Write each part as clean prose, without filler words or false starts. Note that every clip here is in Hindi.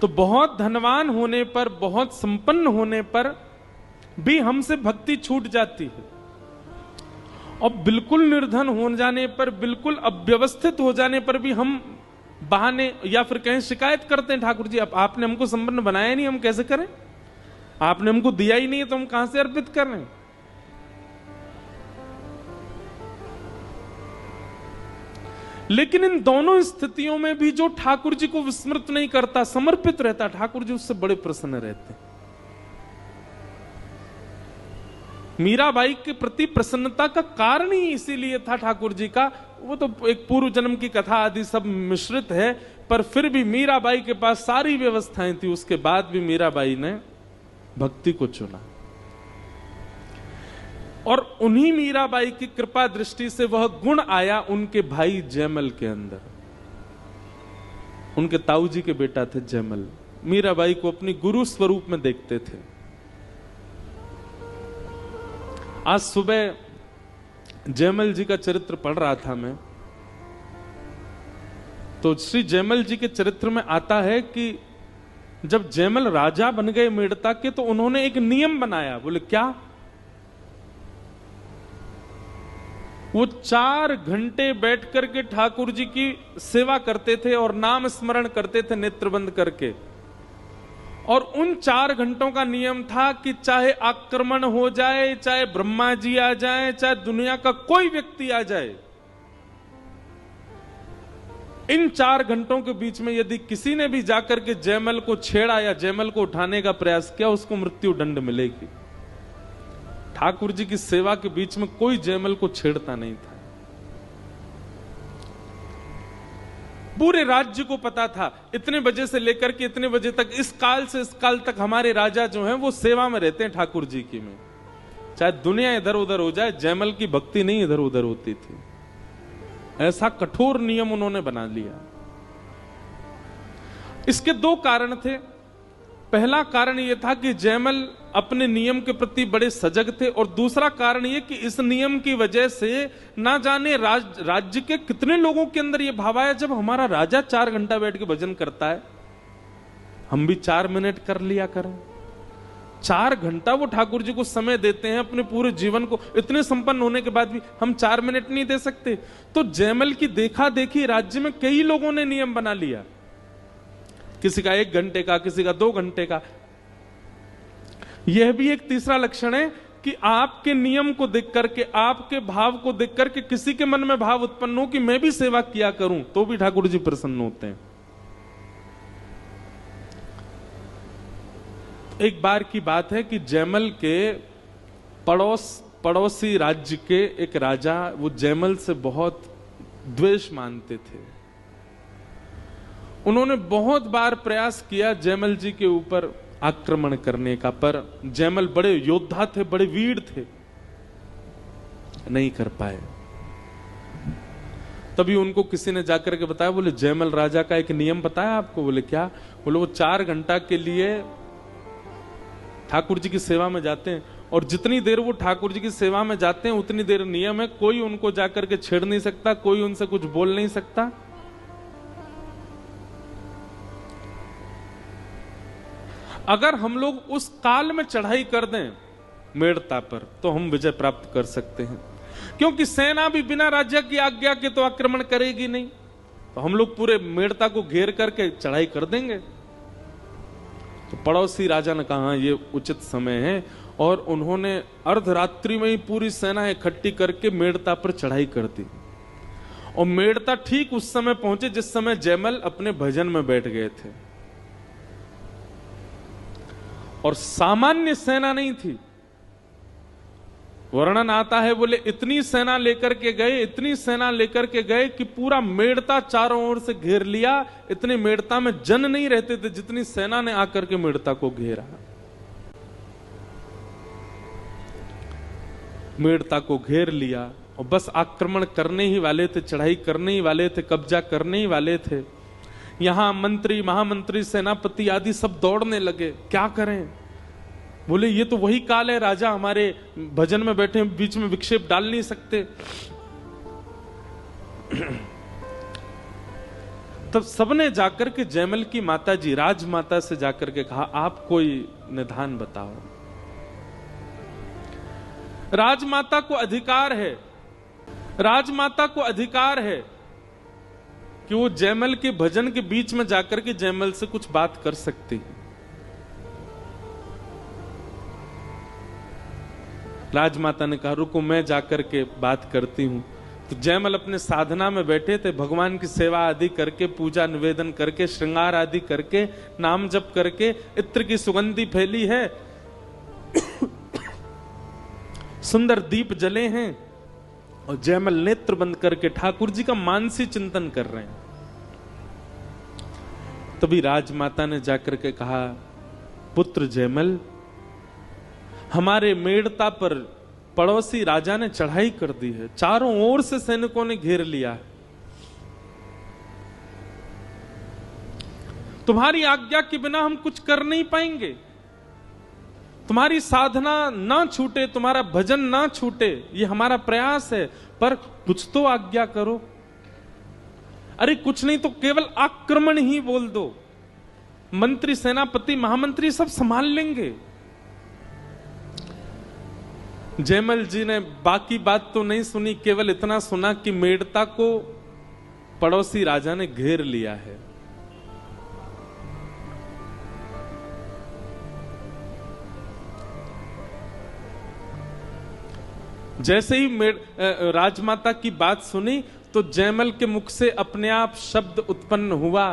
तो बहुत धनवान होने पर, बहुत संपन्न होने पर भी हमसे भक्ति छूट जाती है, और बिल्कुल निर्धन हो जाने पर, बिल्कुल अव्यवस्थित हो जाने पर भी हम बहाने या फिर कहीं शिकायत करते हैं, ठाकुर जी आपने हमको संपन्न बनाया नहीं, हम कैसे करें, आपने हमको दिया ही नहीं है तो हम कहां से अर्पित कर रहे हैं। लेकिन इन दोनों स्थितियों में भी जो ठाकुर जी को विस्मृत नहीं करता, समर्पित रहता, ठाकुर जी उससे बड़े प्रसन्न रहते हैं। मीराबाई के प्रति प्रसन्नता का कारण ही इसीलिए था ठाकुर जी का, वो तो एक पूर्व जन्म की कथा आदि सब मिश्रित है, पर फिर भी मीराबाई के पास सारी व्यवस्थाएं थी, उसके बाद भी मीराबाई ने भक्ति को चुना। और उन्हीं मीराबाई की कृपा दृष्टि से वह गुण आया उनके भाई जयमल के अंदर। उनके ताऊ जी के बेटा थे जयमल, मीराबाई को अपनी गुरु स्वरूप में देखते थे। आज सुबह जयमल जी का चरित्र पढ़ रहा था मैं, तो श्री जयमल जी के चरित्र में आता है कि जब जयमल राजा बन गए मेड़ता के, तो उन्होंने एक नियम बनाया। बोले क्या? वो 4 घंटे बैठ करके ठाकुर जी की सेवा करते थे और नाम स्मरण करते थे नेत्र बंद करके। और उन 4 घंटों का नियम था कि चाहे आक्रमण हो जाए, चाहे ब्रह्मा जी आ जाए, चाहे दुनिया का कोई व्यक्ति आ जाए, इन 4 घंटों के बीच में यदि किसी ने भी जाकर के जयमल को छेड़ा या जयमल को उठाने का प्रयास किया, उसको मृत्यु दंड मिलेगी। ठाकुर जी की सेवा के बीच में कोई जयमल को छेड़ता नहीं था। पूरे राज्य को पता था इतने बजे से लेकर के इतने बजे तक, इस काल से इस काल तक हमारे राजा जो हैं वो सेवा में रहते हैं ठाकुर जी की में। चाहे दुनिया इधर उधर हो जाए, जयमल की भक्ति नहीं इधर उधर होती थी। ऐसा कठोर नियम उन्होंने बना लिया। इसके 2 कारण थे। पहला कारण यह था कि जयमल अपने नियम के प्रति बड़े सजग थे, और दूसरा कारण यह कि इस नियम की वजह से ना जाने राज्य के कितने लोगों के अंदर यह भाव आया, जब हमारा राजा 4 घंटा बैठ के भजन करता है, हम भी 4 मिनट कर लिया करें। 4 घंटा वो ठाकुर जी को समय देते हैं अपने पूरे जीवन को, इतने संपन्न होने के बाद भी हम 4 मिनट नहीं दे सकते। तो जयमल की देखा देखी राज्य में कई लोगों ने नियम बना लिया, किसी का 1 घंटे का, किसी का 2 घंटे का। यह भी एक तीसरा लक्षण है कि आपके नियम को देख करके, आपके भाव को देख करके किसी के मन में भाव उत्पन्न हो कि मैं भी सेवा किया करूं, तो भी ठाकुर जी प्रसन्न होते हैं। एक बार की बात है कि जयमल के पड़ोसी राज्य के एक राजा, वो जयमल से बहुत द्वेष मानते थे। उन्होंने बहुत बार प्रयास किया जयमल जी के ऊपर आक्रमण करने का, पर जयमल बड़े योद्धा थे, बड़े वीर थे, नहीं कर पाए। तभी उनको किसी ने जाकर के बताया, बोले जयमल राजा का एक नियम बताया आपको? बोले क्या? बोले वो 4 घंटा के लिए ठाकुर जी की सेवा में जाते हैं, और जितनी देर वो ठाकुर जी की सेवा में जाते हैं उतनी देर नियम है, कोई उनको जाकर के छेड़ नहीं सकता, कोई उनसे कुछ बोल नहीं सकता। अगर हम लोग उस काल में चढ़ाई कर दें मेड़ता पर, तो हम विजय प्राप्त कर सकते हैं, क्योंकि सेना भी बिना राजा की आज्ञा के तो आक्रमण करेगी नहीं। तो हम लोग पूरे मेड़ता को घेर करके चढ़ाई कर देंगे। तो पड़ोसी राजा ने कहा ये उचित समय है, और उन्होंने अर्धरात्रि में ही पूरी सेना इकट्ठी करके मेड़ता पर चढ़ाई कर दी। और मेड़ता ठीक उस समय पहुंचे जिस समय जयमल अपने भजन में बैठ गए थे, और सामान्य सेना नहीं थी। वर्णन आता है, बोले इतनी सेना लेकर के गए, इतनी सेना लेकर के गए कि पूरा मेड़ता चारों ओर से घेर लिया। इतने मेड़ता में जन नहीं रहते थे जितनी सेना ने आकर के मेड़ता को घेरा। मेड़ता को घेर लिया और बस आक्रमण करने ही वाले थे, चढ़ाई करने ही वाले थे, कब्जा करने ही वाले थे। यहां मंत्री, महामंत्री, सेनापति आदि सब दौड़ने लगे, क्या करें। बोले ये तो वही काल है, राजा हमारे भजन में बैठे, बीच में विक्षेप डाल नहीं सकते। तब सबने जाकर के जयमल की माता जी राजमाता से जाकर के कहा, आप कोई निदान बताओ। राजमाता को अधिकार है, राजमाता को अधिकार है कि वो जयमल के भजन के बीच में जाकर के जयमल से कुछ बात कर सकती है। राजमाता ने कहा, रुको मैं जाकर के बात करती हूं। तो जयमल अपने साधना में बैठे थे, भगवान की सेवा आदि करके, पूजा निवेदन करके, श्रृंगार आदि करके, नाम जप करके, इत्र की सुगंधी फैली है, सुंदर दीप जले हैं, और जयमल नेत्र बंद करके ठाकुर जी का मानसी चिंतन कर रहे हैं। तभी राजमाता ने जाकर के कहा, पुत्र जयमल, हमारे मेड़ता पर पड़ोसी राजा ने चढ़ाई कर दी है, चारों ओर से सैनिकों ने घेर लिया है। तुम्हारी आज्ञा के बिना हम कुछ कर नहीं पाएंगे। तुम्हारी साधना ना छूटे, तुम्हारा भजन ना छूटे, ये हमारा प्रयास है, पर कुछ तो आज्ञा करो। अरे कुछ नहीं तो केवल आक्रमण ही बोल दो, मंत्री, सेनापति, महामंत्री सब संभाल लेंगे। जयमल जी ने बाकी बात तो नहीं सुनी, केवल इतना सुना कि मेड़ता को पड़ोसी राजा ने घेर लिया है। जैसे ही राजमाता की बात सुनी तो जयमल के मुख से अपने आप शब्द उत्पन्न हुआ,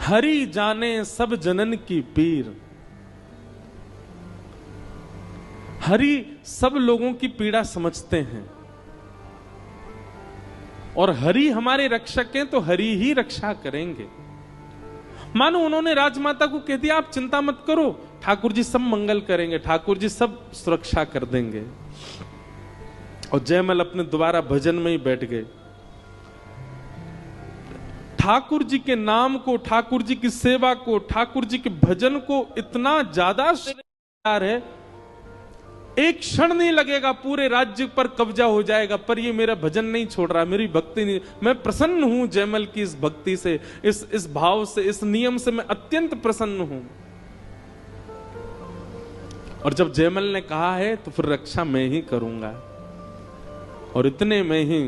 हरि जाने सब जनन की पीर। हरि सब लोगों की पीड़ा समझते हैं, और हरि हमारे रक्षक हैं, तो हरि ही रक्षा करेंगे। मानो उन्होंने राजमाता को कह दिया, आप चिंता मत करो, ठाकुर जी सब मंगल करेंगे, ठाकुर जी सब सुरक्षा कर देंगे। और जयमल अपने दोबारा भजन में ही बैठ गए। ठाकुर जी के नाम को, ठाकुर जी की सेवा को, ठाकुर जी के भजन को इतना ज्यादा प्यार है, एक क्षण नहीं लगेगा पूरे राज्य पर कब्जा हो जाएगा, पर ये मेरा भजन नहीं छोड़ रहा, मेरी भक्ति नहीं। मैं प्रसन्न हूं जयमल की इस भक्ति से, इस भाव से, इस नियम से मैं अत्यंत प्रसन्न हूं। और जब जयमल ने कहा है तो फिर रक्षा मैं ही करूंगा। और इतने में ही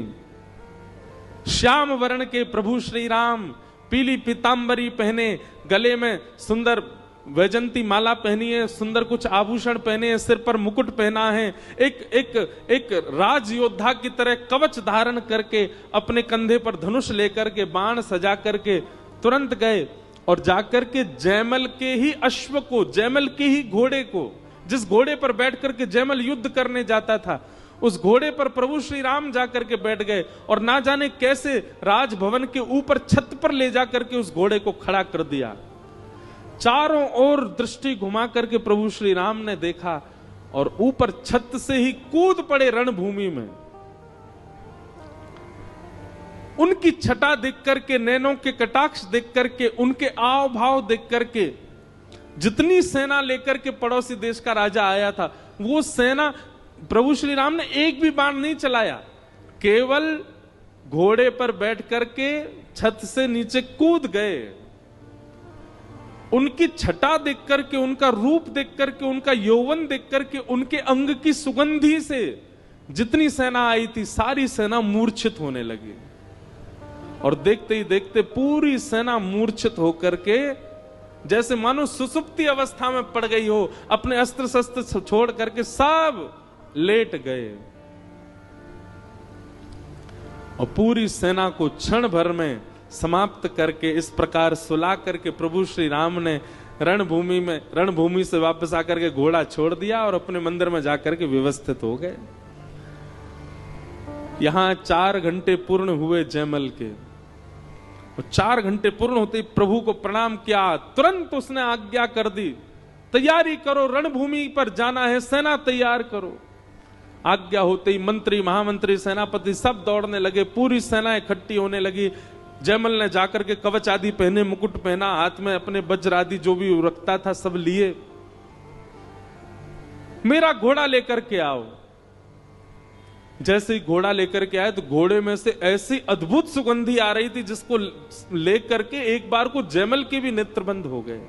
श्याम वर्ण के प्रभु श्री राम पीली पीतांबरी पहने, गले में सुंदर वैजंती माला पहनी है, सुंदर कुछ आभूषण पहने हैं, सिर पर मुकुट पहना है, एक राज योद्धा की तरह कवच धारण करके, अपने कंधे पर धनुष लेकर के, बाण सजा करके तुरंत गए और जाकर के जयमल के ही अश्व को, जयमल के ही घोड़े को, जिस घोड़े पर बैठ करके जयमल युद्ध करने जाता था, उस घोड़े पर प्रभु श्री राम जाकर के बैठ गए और ना जाने कैसे राजभवन के ऊपर छत पर ले जाकर के उस घोड़े को खड़ा कर दिया। चारों ओर दृष्टि घुमा करके प्रभु श्री राम ने देखा और ऊपर छत से ही कूद पड़े रणभूमि में। उनकी छटा देख करके, नैनों के कटाक्ष देख करके, उनके आव भाव देख करके, जितनी सेना लेकर के पड़ोसी देश का राजा आया था, वो सेना, प्रभु श्री राम ने एक भी बाण नहीं चलाया, केवल घोड़े पर बैठ करके छत से नीचे कूद गए। उनकी छटा देख करके, उनका रूप देख करके, उनका यौवन देख करके, उनके अंग की सुगंधी से जितनी सेना आई थी सारी सेना मूर्छित होने लगी। और देखते ही देखते पूरी सेना मूर्छित होकर के जैसे मानो सुसुप्ति अवस्था में पड़ गई हो, अपने अस्त्र शस्त्र छोड़ करके सब लेट गए। और पूरी सेना को क्षण भर में समाप्त करके, इस प्रकार सुला करके प्रभु श्री राम ने रणभूमि से वापस आकर के घोड़ा छोड़ दिया और अपने मंदिर में जाकर के व्यवस्थित हो गए। यहां 4 घंटे पूर्ण हुए जयमल के, और 4 घंटे पूर्ण होते ही प्रभु को प्रणाम किया, तुरंत उसने आज्ञा कर दी, तैयारी करो, रणभूमि पर जाना है, सेना तैयार करो। आज्ञा होते ही मंत्री, महामंत्री, सेनापति सब दौड़ने लगे, पूरी सेना इकट्ठी होने लगी। जयमल ने जाकर के कवच आदि पहने, मुकुट पहना, हाथ में अपने वज्र आदि जो भी रखता था सब लिए। मेरा घोड़ा लेकर के आओ। जैसे ही घोड़ा लेकर के आए तो घोड़े में से ऐसी अद्भुत सुगंधी आ रही थी जिसको लेकर के एक बार को जयमल के भी नेत्र बंद हो गए।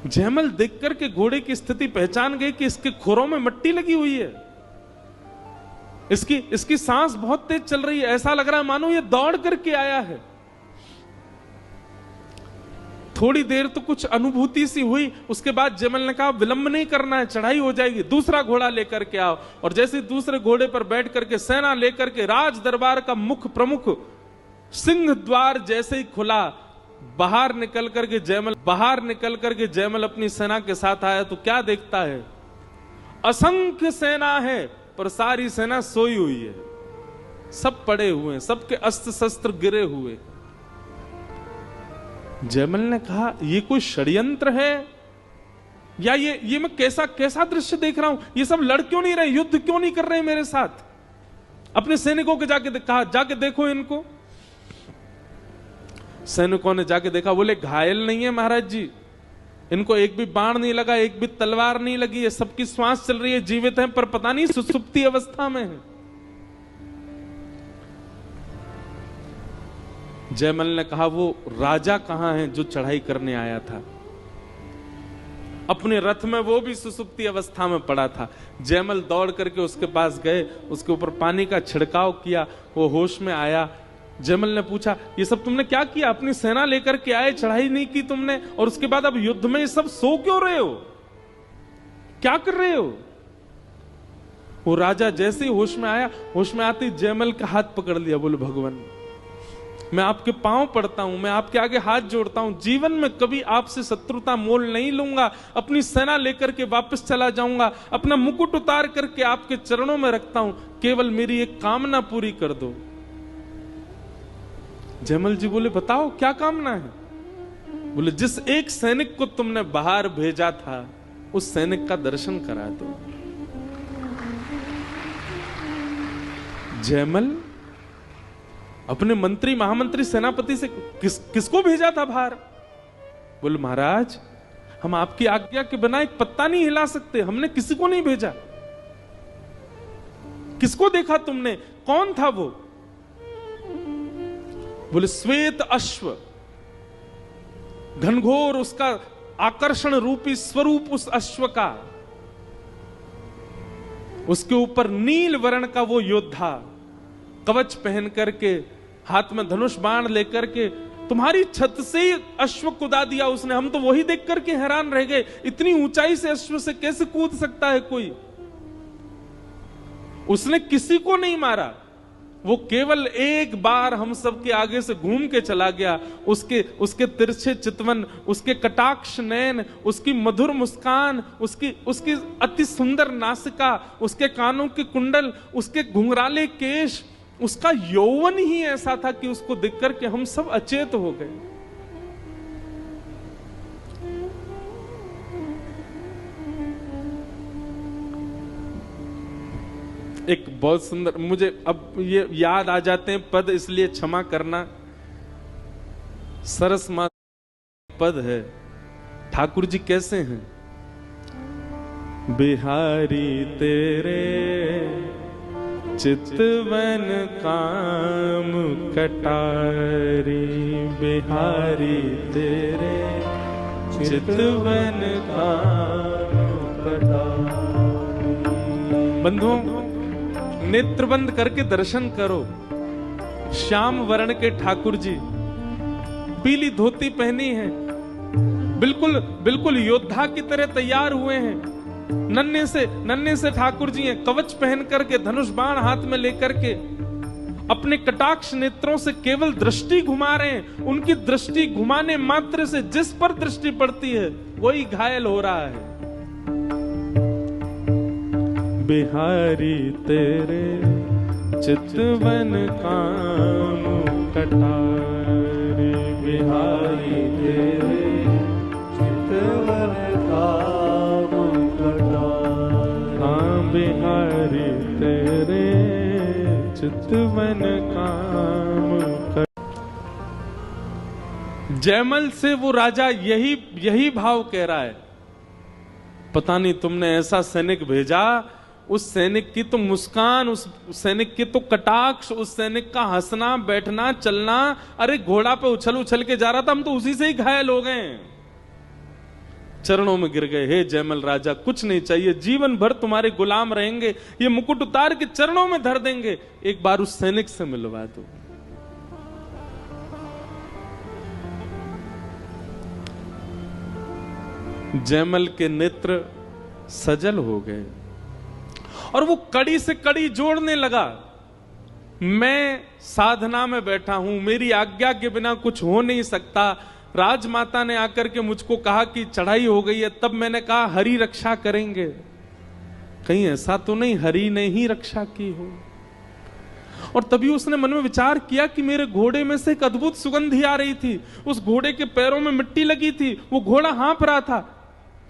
जयमल देख करके घोड़े की स्थिति पहचान गए कि इसके खुरों में मिट्टी लगी हुई है, इसकी सांस बहुत तेज चल रही है, ऐसा लग रहा है मानो ये दौड़ करके आया है। थोड़ी देर तो कुछ अनुभूति सी हुई, उसके बाद जयमल ने कहा विलंब नहीं करना है, चढ़ाई हो जाएगी, दूसरा घोड़ा लेकर के आओ। और जैसे दूसरे घोड़े पर बैठ करके सेना लेकर के राज दरबार का मुख प्रमुख सिंह द्वार जैसे ही खुला, बाहर निकल करके जयमल अपनी सेना के साथ आया तो क्या देखता है, असंख्य सेना है पर सारी सेना सोई हुई है, सब पड़े हुए हैं, सबके अस्त्र शस्त्र गिरे हुए। जयमल ने कहा ये कोई षड्यंत्र है या ये मैं कैसा दृश्य देख रहा हूं, ये सब लड़ क्यों नहीं रहे, युद्ध क्यों नहीं कर रहे मेरे साथ। अपने सैनिकों के जाके देखो इनको। सैनिकों ने जाके देखा, बोले घायल नहीं है महाराज जी, इनको एक भी बाण नहीं लगा, एक भी तलवार नहीं लगी है, सबकी श्वास चल रही है, जीवित हैं, पर पता नहीं सुसुप्ति अवस्था में है। जयमल ने कहा वो राजा कहां है जो चढ़ाई करने आया था, अपने रथ में वो भी सुसुप्ति अवस्था में पड़ा था। जयमल दौड़ करके उसके पास गए, उसके ऊपर पानी का छिड़काव किया, वो होश में आया। जयमल ने पूछा ये सब तुमने क्या किया, अपनी सेना लेकर के आए, चढ़ाई नहीं की तुमने, और उसके बाद अब युद्ध में ये सब सो क्यों रहे हो, क्या कर रहे हो। वो राजा जैसे ही होश में आया, होश में आते जयमल का हाथ पकड़ लिया, बोले भगवान मैं आपके पांव पड़ता हूं, मैं आपके आगे हाथ जोड़ता हूं, जीवन में कभी आपसे शत्रुता मोल नहीं लूंगा, अपनी सेना लेकर के वापस चला जाऊंगा, अपना मुकुट उतार करके आपके चरणों में रखता हूं, केवल मेरी एक कामना पूरी कर दो। जयमल जी बोले बताओ क्या कामना है। बोले जिस एक सैनिक को तुमने बाहर भेजा था उस सैनिक का दर्शन करा दो। जयमल अपने मंत्री महामंत्री सेनापति से किसको भेजा था बाहर। बोले महाराज हम आपकी आज्ञा के बिना एक पत्ता नहीं हिला सकते, हमने किसी को नहीं भेजा। किसको देखा तुमने, कौन था वो। बोले श्वेत अश्व, घनघोर उसका आकर्षण रूपी स्वरूप उस अश्व का, उसके ऊपर नील वर्ण का वो योद्धा, कवच पहन करके, हाथ में धनुष बाण लेकर के, तुम्हारी छत से ही अश्व कूदा दिया उसने। हम तो वही देख करके हैरान रह गए, इतनी ऊंचाई से अश्व से कैसे कूद सकता है कोई। उसने किसी को नहीं मारा, वो केवल एक बार हम सबके आगे से घूम के चला गया। उसके तिरछे चितवन, उसके कटाक्ष नयन, उसकी मधुर मुस्कान, उसकी अति सुंदर नासिका, उसके कानों के कुंडल, उसके घुंघराले केश, उसका यौवन ही ऐसा था कि उसको देख करके हम सब अचेत हो गए। एक बहुत सुंदर, मुझे अब ये याद आ जाते हैं पद, इसलिए क्षमा करना। सरस मां पद है, ठाकुर जी कैसे हैं। बिहारी तेरे चितवन काम कटारी, बिहारी तेरे चितवन काम कटारी। बंधुओं नेत्र बंद करके दर्शन करो, श्याम वर्ण के ठाकुर जी, पीली धोती पहनी है, बिल्कुल योद्धा की तरह तैयार हुए हैं। नन्हे से ठाकुर जी हैं, कवच पहन करके, धनुष बाण हाथ में लेकर के, अपने कटाक्ष नेत्रों से केवल दृष्टि घुमा रहे हैं। उनकी दृष्टि घुमाने मात्र से जिस पर दृष्टि पड़ती है वही घायल हो रहा है। बिहारी तेरे चितवन काम कटारी, बिहारी तेरे चितवन काम कटारी, हाँ बिहारी तेरे चितवन काम कटारी। जयमल से वो राजा यही भाव कह रहा है, पता नहीं तुमने ऐसा सैनिक भेजा उस सैनिक की तो मुस्कान, उस सैनिक के तो कटाक्ष, उस सैनिक का हंसना, बैठना, चलना, अरे घोड़ा पे उछल उछल के जा रहा था, हम तो उसी से ही घायल हो गए। चरणों में गिर गए, हे जयमल राजा कुछ नहीं चाहिए, जीवन भर तुम्हारे गुलाम रहेंगे, ये मुकुट उतार के चरणों में धर देंगे, एक बार उस सैनिक से मिलवा दो। जयमल के नेत्र सजल हो गए और वो कड़ी से कड़ी जोड़ने लगा। मैं साधना में बैठा हूं, मेरी आज्ञा के बिना कुछ हो नहीं सकता। राजमाता ने आकर के मुझको कहा कि चढ़ाई हो गई है, तब मैंने कहा हरि रक्षा करेंगे। कहीं ऐसा तो नहीं हरि ने ही रक्षा की हो। और तभी उसने मन में विचार किया कि मेरे घोड़े में से एक अद्भुत सुगंधी आ रही थी, उस घोड़े के पैरों में मिट्टी लगी थी, वो घोड़ा हाँफ रहा था,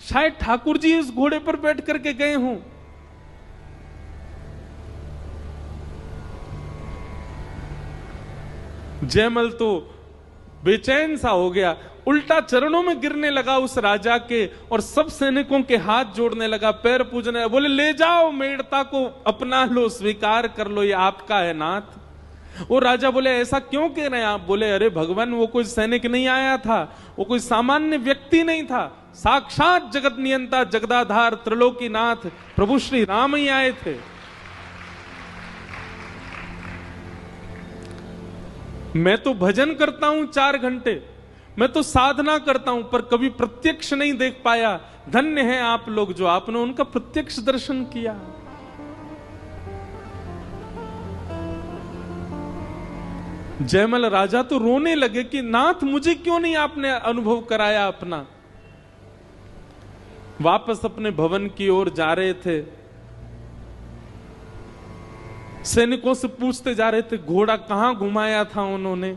शायद ठाकुर जी उस घोड़े पर बैठ करके गए हों। जयमल तो बेचैन सा हो गया, उल्टा चरणों में गिरने लगा उस राजा के और सब सैनिकों के हाथ जोड़ने लगा, पैर पूजने लगा, बोले ले जाओ मेड़ता को, अपना लो, स्वीकार कर लो, ये आपका है नाथ। वो राजा बोले ऐसा क्यों कह रहे हैं आप? बोले अरे भगवान, वो कोई सैनिक नहीं आया था, वो कोई सामान्य व्यक्ति नहीं था, साक्षात जगत नियंता, जगदाधार, त्रिलोकीनाथ प्रभु श्री राम ही आए थे। मैं तो भजन करता हूं 4 घंटे, मैं तो साधना करता हूं, पर कभी प्रत्यक्ष नहीं देख पाया। धन्य है आप लोग जो आपने उनका प्रत्यक्ष दर्शन किया। जयमल राजा तो रोने लगे कि नाथ मुझे क्यों नहीं आपने अनुभव कराया अपना। वापस अपने भवन की ओर जा रहे थे, सैनिकों से पूछते जा रहे थे घोड़ा कहां घुमाया था उन्होंने।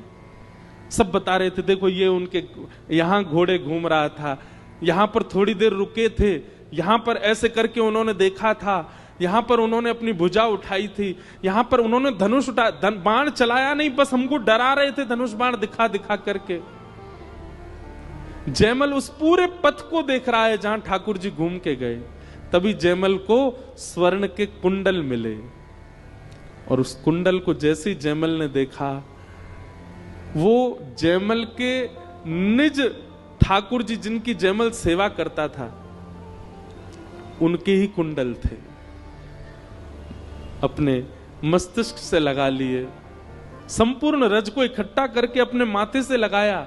सब बता रहे थे देखो ये उनके यहां घोड़े घूम रहा था, यहां पर थोड़ी देर रुके थे, यहां पर ऐसे करके उन्होंने देखा था, यहां पर उन्होंने अपनी भुजा उठाई थी, यहां पर उन्होंने धनुष बाण चलाया नहीं, बस हमको डरा रहे थे धनुष बाण दिखा दिखा करके। जयमल उस पूरे पथ को देख रहा है जहां ठाकुर जी घूम के गए। तभी जयमल को स्वर्ण के कुंडल मिले और उस कुंडल को जैसे जयमल ने देखा, वो जयमल के निज ठाकुर जी जिनकी जयमल सेवा करता था उनके ही कुंडल थे। अपने मस्तिष्क से लगा लिए, संपूर्ण रज को इकट्ठा करके अपने माथे से लगाया।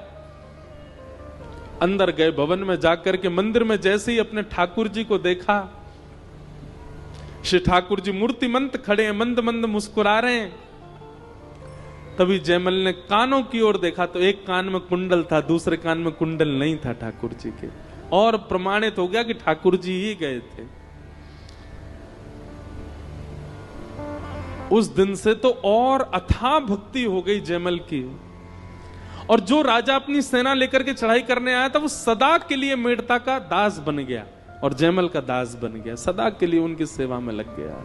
अंदर गए, भवन में जाकर के मंदिर में जैसे ही अपने ठाकुर जी को देखा, श्री ठाकुर जी मूर्तिमंत खड़े हैं, मंद मंद मुस्कुरा रहे हैं। तभी जयमल ने कानों की ओर देखा तो एक कान में कुंडल था, दूसरे कान में कुंडल नहीं था ठाकुर जी के, और प्रमाणित हो गया कि ठाकुर जी ही गए थे। उस दिन से तो और अथाह भक्ति हो गई जयमल की, और जो राजा अपनी सेना लेकर के चढ़ाई करने आया था वो सदा के लिए मेड़ता का दास बन गया और जयमल का दास बन गया, सदा के लिए उनकी सेवा में लग गया।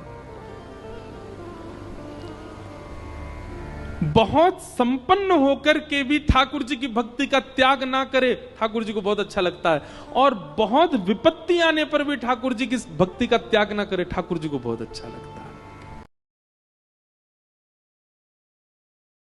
बहुत संपन्न होकर के भी ठाकुर जी की भक्ति का त्याग ना करे, ठाकुर जी को बहुत अच्छा लगता है, और बहुत विपत्ति आने पर भी ठाकुर जी की भक्ति का त्याग ना करे, ठाकुर जी को बहुत अच्छा लगता है।